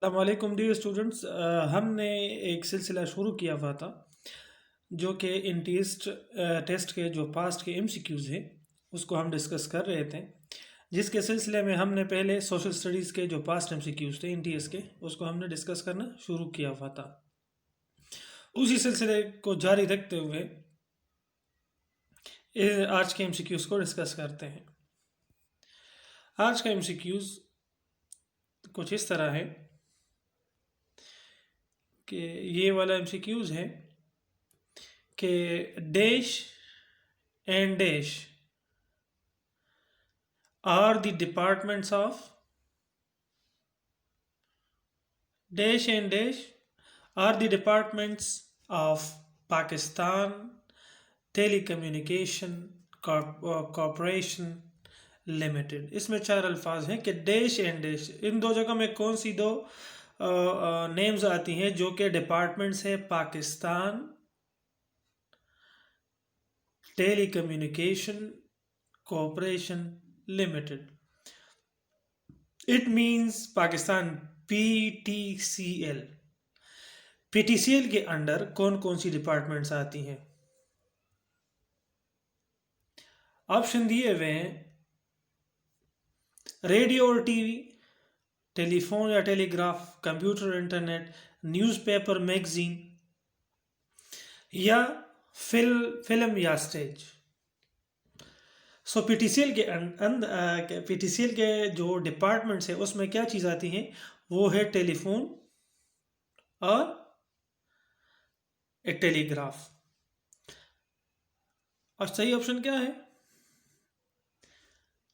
अस्सलामुअलैकुम dear students. हमने एक सिलसिला शुरू किया हुआ था जो कि इन टेस्ट के जो पास्ट के एमसीक्यूज़ हैं उसको हम डिस्कस कर रहे थे, जिसके सिलसिले में हमने पहले सोशल स्टडीज़ के जो पास्ट एमसीक्यूज़ थे एनटीएस के उसको हमने डिस्कस करना शुरू किया हुआ था। उसी सिलसिले को जारी रखते हुए आज के एमसीक्यूज़ को डिस्कस करते हैं। आज का एमसीक्यूज़ कुछ इस तरह है कि ये वाला एमसीक्यूज़ है कि dash and dash are the departments of dash and dash are the departments of Pakistan Telecommunication Corporation limited. इसमें चार अल्फाज हैं कि डैश एंड डैश, इन दो जगह में कौन सी दो नेम्स आती हैं जो कि डिपार्टमेंट्स है Pakistan telecommunication corporation limited. It means Pakistan PTCL. PTCL के अंडर कौन कौन सी डिपार्टमेंट्स आती हैं? ऑप्शन दिए हुए हैं रेडियो और टीवी, टेलीफोन या telegraph, computer internet, newspaper magazine या फिल्म या स्टेज। सो पीटीसीएल के जो डिपार्टमेंट्स है उसमें क्या चीज़ आती हैं? वो है टेलीफोन और एक टेलीग्राफ। और सही ऑप्शन क्या है?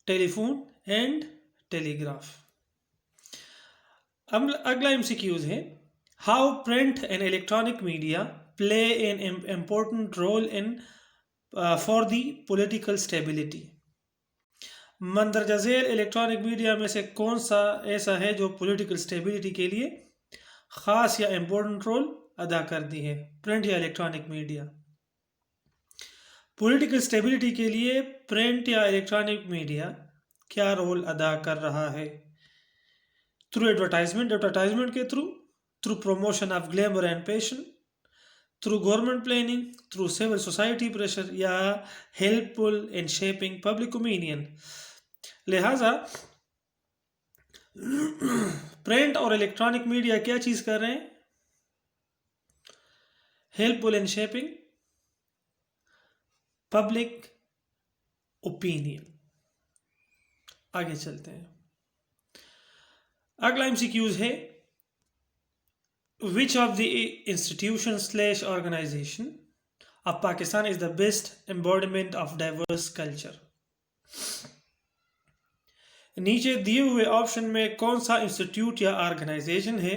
Telephone and telegraph. अब अगला एमसीक्यूज है how print and electronic media play an important role in for the political stability. मंदरजा झेल इलेक्ट्रॉनिक मीडिया में से कौन सा ऐसा है जो पॉलिटिकल स्टेबिलिटी के लिए ख़ास या इम्पोर्टेंट रोल अदा करती है? प्रिंट या इलेक्ट्रॉनिक मीडिया पॉलिटिकल स्टेबिलिटी के लिए प्रिंट या इलेक्ट्रॉनिक मीडिया क्या रोल अदा कर रहा है? थ्रू एडवर्टाइजमेंट के through promotion of glamour and passion, through government planning, through civil society pressure या helpful in shaping public opinion. लिहाजा प्रिंट और इलेक्ट्रॉनिक मीडिया क्या चीज़ कर रहे हैं? Helpful in shaping public opinion. आगे चलते हैं। अगला एमसीक्यूज है which of the institution slash organization of Pakistan is the best embodiment of diverse culture. नीचे दिए हुए ऑप्शन में कौन सा इंस्टीट्यूट या ऑर्गेनाइजेशन है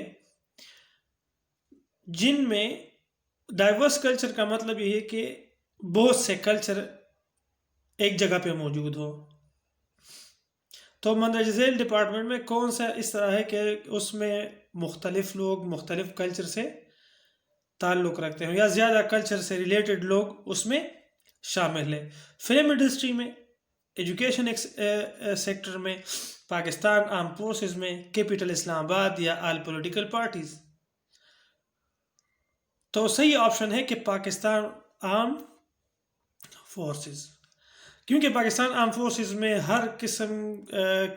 जिनमें डाइवर्स कल्चर का मतलब ये है कि बहुत से कल्चर एक जगह पे मौजूद हो। तो मंदरजा झेल डिपार्टमेंट में कौन सा इस तरह है कि उसमें मुख्तलिफ लोग मुख्तलिफ कल्चर से ताल्लुक़ रखते हैं या ज़्यादा कल्चर से रिलेटेड लोग उसमें शामिल है? फिल्म इंडस्ट्री में, एजुकेशन सेक्टर में, पाकिस्तान आर्म फोर्सेस में, कैपिटल इस्लामाबाद या ऑल पॉलिटिकल पार्टीज। तो सही ऑप्शन है कि पाकिस्तान आर्म फोर्सेस, क्योंकि पाकिस्तान आर्म फोर्सेस में हर किस्म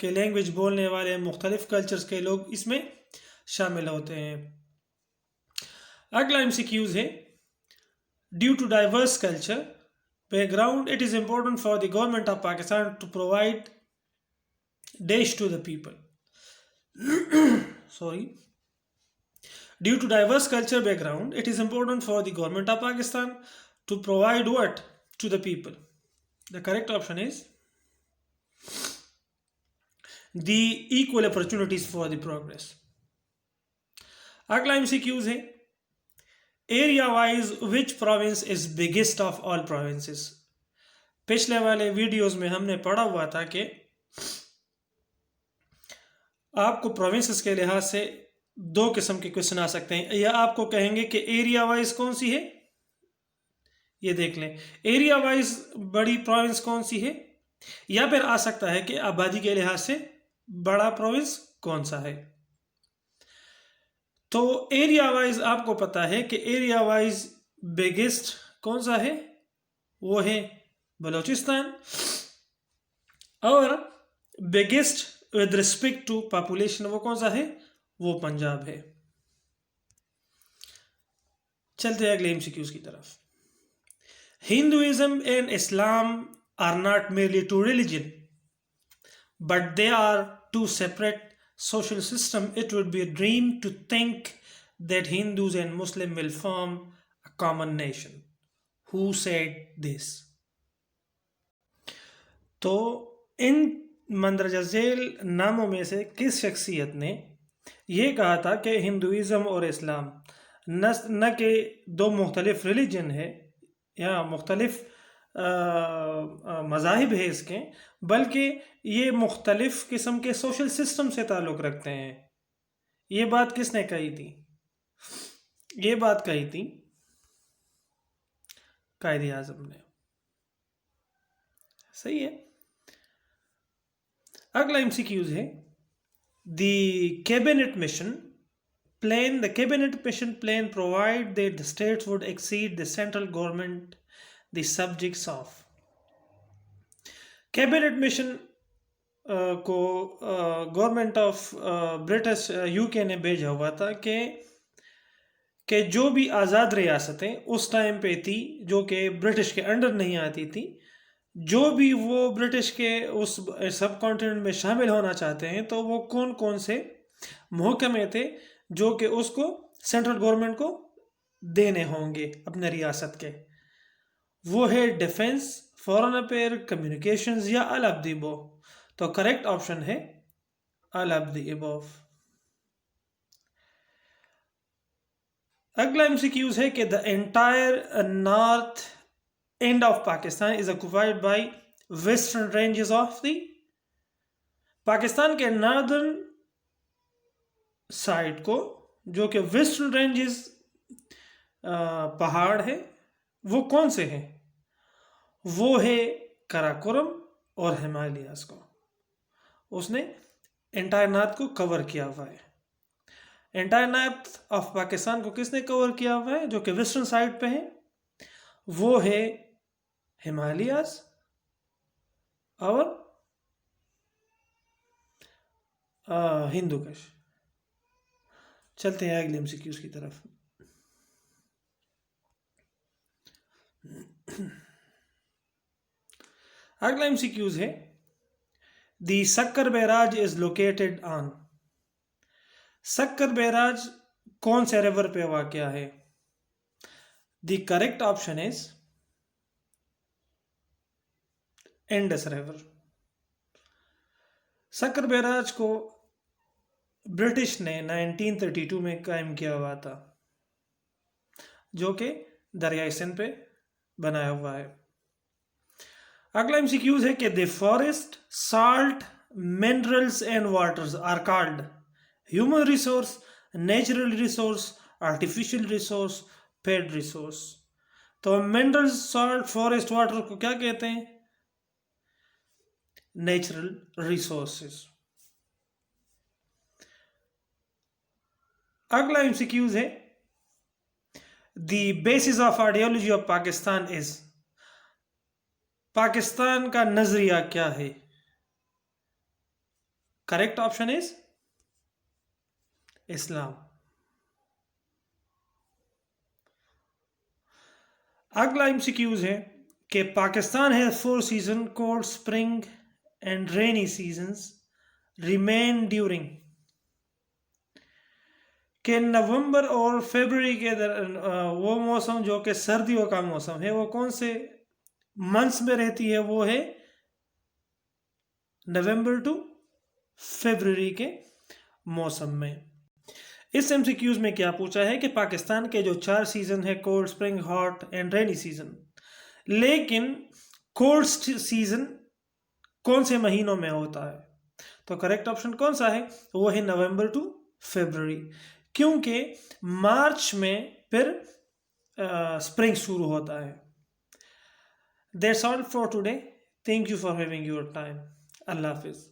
के लैंग्वेज बोलने वाले मुख्तलिफ कल्चर्स के लोग इसमें शामिल होते हैं। अगला एमसीक्यूज है due to diverse culture background, it is important for the government of Pakistan to provide dash to the people. Sorry. Due to diverse culture background, it is important for the government of Pakistan to provide what to the people? The correct option is the equal opportunities for the progress. अगला MCQs है area wise which province is biggest of all provinces. पिछले वाले videos में हमने पढ़ा हुआ था कि आपको प्रोविंसेस के लिहाज से दो किस्म के क्वेश्चन आ सकते हैं, या आपको कहेंगे कि एरिया वाइज कौन सी है, ये देख लें एरिया वाइज बड़ी प्रोविंस कौन सी है, या फिर आ सकता है कि आबादी के लिहाज से बड़ा प्रोविंस कौन सा है। तो एरिया वाइज आपको पता है कि एरिया वाइज बिगेस्ट कौन सा है, वो है बलूचिस्तान, और biggest with respect to population वो कौन सा है, वो पंजाब है। चलते हैं अगले एमसीक्यूज की तरफ। Hinduism and Islam are not merely two religion but they are two separate social systems. It would be a dream to think that Hindus and Muslims will form a common nation. Who said this? तो इन मंदरजा झेल नामों में से किस शख्सियत ने यह कहा था कि हिंदुइज़्म और इस्लाम न के दो मुख्तलिफ रिलीजन है या मुख्तलिफ मज़ाहिब है इसके, बल्कि ये मुख्तलिफ किस्म के सोशल सिस्टम से ताल्लुक़ रखते हैं। ये बात किसने कही थी? ये बात कही थी कायद आज़म ने। सही है। अगला एमसीक्यूज है the cabinet mission plan provide that the states would exceed the central government the subjects of। Cabinet mission को गवर्नमेंट ऑफ ब्रिटिश यूके ने भेजा हुआ था कि जो भी आज़ाद रियासतें उस टाइम पे थी जो कि ब्रिटिश के अंडर नहीं आती थी, जो भी वो ब्रिटिश के उस सब कॉन्टिनेंट में शामिल होना चाहते हैं, तो वो कौन कौन से महकमे थे जो कि उसको सेंट्रल गवर्नमेंट को देने होंगे अपने रियासत के। वो है डिफेंस, फॉरेन अफेयर, कम्युनिकेशंस या ऑल ऑफ द अबव। तो करेक्ट ऑप्शन है ऑल ऑफ द अबव। अगला एमसीक्यूज है कि the entire north end of Pakistan is occupied by western ranges of the. Pakistan के नॉर्दर्न साइड को जो कि वेस्टर्न रेंजेस पहाड़ है, वो कौन से हैं? वो है काराकोरम और हिमालयास को उसने एंटायर नॉर्थ को कवर किया हुआ है। एंटायर नॉर्थ ऑफ पाकिस्तान को किसने कवर किया हुआ है जो कि वेस्टर्न साइड पे है? वो है हिमालयास और हिंदू कुश। चलते हैं अगले एमसीक्यूज की तरफ। अगला एमसीक्यूज है the Sukkur barrage is located on. Sukkur barrage कौन से रिवर पे वाक़या है? The correct option is Indus river. सक्कर बैराज को ब्रिटिश ने 1932 में कायम किया हुआ था, जो कि दरियाई सिंध पे बनाया हुआ है। अगला एमसीक्यूज है कि the forest, salt, minerals and waters are called human resource, natural resource, artificial resource, paid resource. तो मिनरल्स, साल्ट, फॉरेस्ट, वाटर को क्या कहते हैं? Natural resources. अगला एमसीक्यूज है the basis of ideology of Pakistan is. Pakistan का नजरिया क्या है? Correct option is Islam. अगला एमसीक्यूज है कि Pakistan has 4 season, cold, spring and rainy seasons remain during. कि नवंबर और फरवरी के वो मौसम जो कि सर्दियों का मौसम है, वो कौन से मंथ्स में रहती है? वो है नवंबर टू फरवरी के मौसम में। इस एमसीक्यूज में क्या पूछा है कि पाकिस्तान के जो 4 सीजन है, cold, spring, hot and rainy season, लेकिन कोल्ड सीजन कौन से महीनों में होता है? तो करेक्ट ऑप्शन कौन सा है? वो है नवंबर टू फरवरी, क्योंकि मार्च में फिर स्प्रिंग शुरू होता है। That's all for today. Thank you for having your time. Allah Hafiz.